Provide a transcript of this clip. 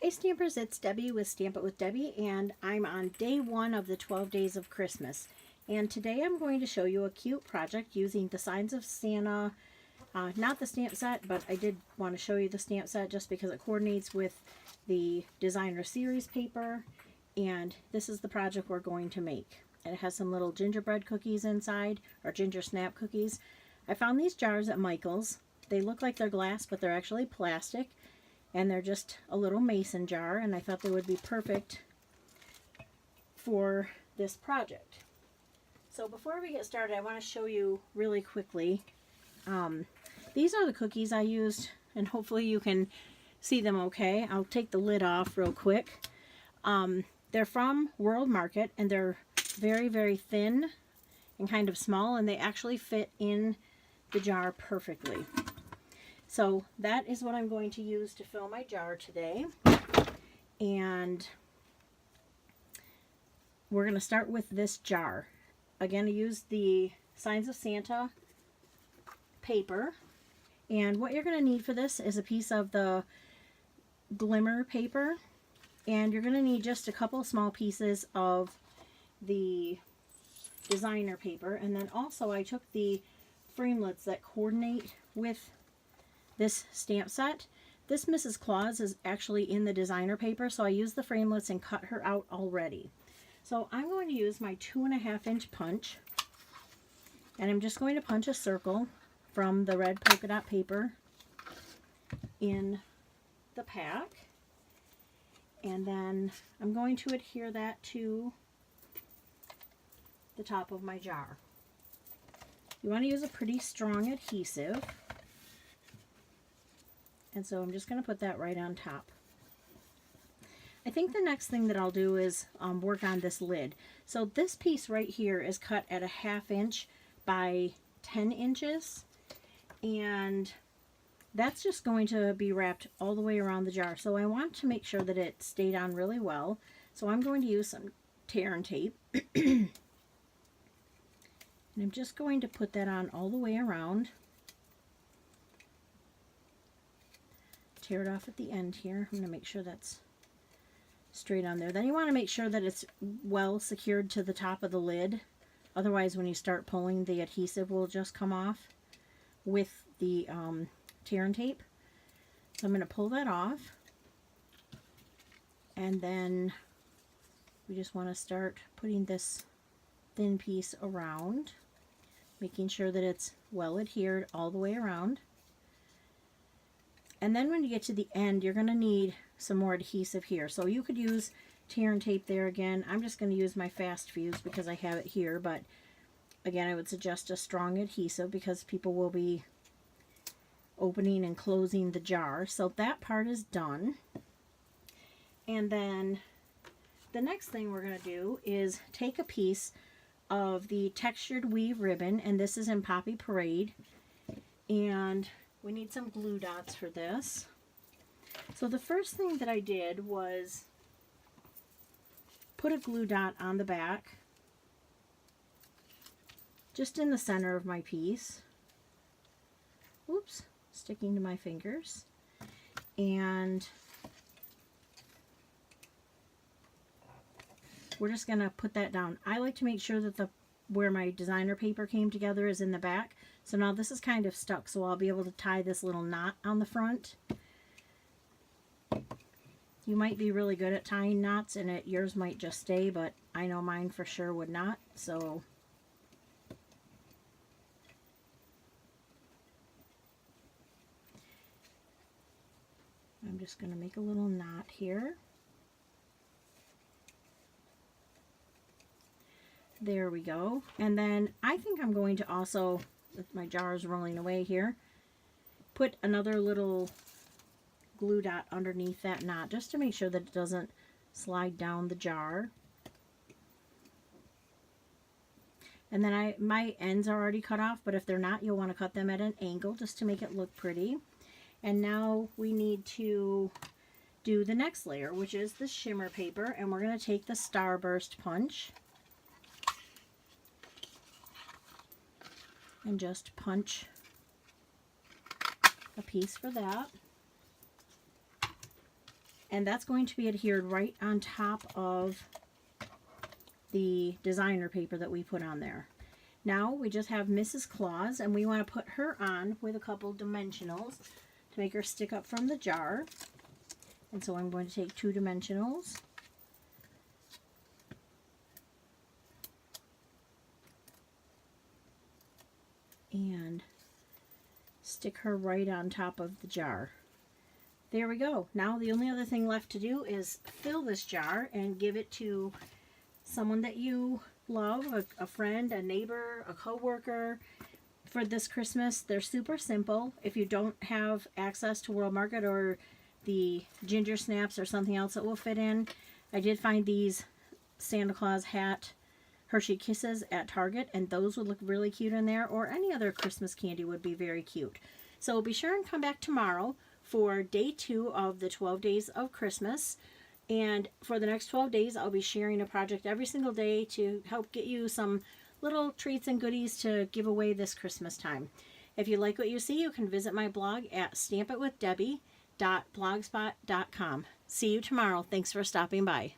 Hey Stampers, it's Debbie with Stamp It with Debbie, and I'm on day 1 of the 12 days of Christmas. And today I'm going to show you a cute project using the Signs of Santa, not the stamp set, but I did want to show you the stamp set just because it coordinates with the Designer Series paper. And this is the project we're going to make. And it has some little gingerbread cookies inside, or ginger snap cookies. I found these jars at Michael's. They look like they're glass, but they're actually plastic. And they're just a little mason jar, and I thought they would be perfect for this project. So before we get started, I want to show you really quickly. These are the cookies I used, and hopefully you can see them okay. I'll take the lid off real quick. They're from World Market, and they're very, very thin and kind of small, and they actually fit in the jar perfectly. So that is what I'm going to use to fill my jar today. And we're going to start with this jar. Again, I used the Signs of Santa paper. And what you're going to need for this is a piece of the glimmer paper. And you're going to need just a couple small pieces of the designer paper. And then also I took the framelits that coordinate with this stamp set. This Mrs. Claus is actually in the designer paper, so I used the framelits and cut her out already. So I'm going to use my 2.5 inch punch, and I'm just going to punch a circle from the red polka dot paper in the pack, and then I'm going to adhere that to the top of my jar. You want to use a pretty strong adhesive. And so I'm just going to put that right on top. I think the next thing that I'll do is work on this lid. So this piece right here is cut at 1/2 inch by 10 inches. And that's just going to be wrapped all the way around the jar. So I want to make sure that it stayed on really well. So I'm going to use some tear and tape. And I'm just going to put that on all the way around. Tear it off at the end here. I'm going to make sure that's straight on there. Then you want to make sure that it's well secured to the top of the lid. Otherwise, when you start pulling, the adhesive will just come off with the tear and tape. So I'm going to pull that off. And then we just want to start putting this thin piece around, making sure that it's well adhered all the way around. And then when you get to the end, you're going to need some more adhesive here. So you could use tear and tape there again. I'm just going to use my Fast Fuse because I have it here. But again, I would suggest a strong adhesive because people will be opening and closing the jar. So that part is done. And then the next thing we're going to do is take a piece of the textured weave ribbon. And this is in Poppy Parade. And we need some glue dots for this. So the first thing that I did was put a glue dot on the back, just in the center of my piece. Oops, sticking to my fingers. And we're just going to put that down. I like to make sure that where my designer paper came together is in the back. So now this is kind of stuck, so I'll be able to tie this little knot on the front. You might be really good at tying knots, and yours might just stay, but I know mine for sure would not. So I'm just going to make a little knot here. There we go. And then I think I'm going to also, with my jars rolling away here, put another little glue dot underneath that knot just to make sure that it doesn't slide down the jar. And then my ends are already cut off, but if they're not, you'll want to cut them at an angle just to make it look pretty. And now we need to do the next layer, which is the shimmer paper, and we're going to take the Starburst punch and just punch a piece for that. And that's going to be adhered right on top of the designer paper that we put on there. Now we just have Mrs. Claus, and we want to put her on with a couple dimensionals to make her stick up from the jar. And so I'm going to take 2 dimensionals. And stick her right on top of the jar. There we go. Now the only other thing left to do is fill this jar and give it to someone that you love, a friend, a neighbor, a co-worker for this Christmas. They're super simple. If you don't have access to World Market or the Ginger Snaps or something else that will fit in, I did find these Santa Claus hat Hershey Kisses at Target, and those would look really cute in there, or any other Christmas candy would be very cute. So be sure and come back tomorrow for day 2 of the 12 days of Christmas. And for the next 12 days, I'll be sharing a project every single day to help get you some little treats and goodies to give away this Christmas time. If you like what you see, you can visit my blog at stampitwithdebbie.blogspot.com. See you tomorrow. Thanks for stopping by.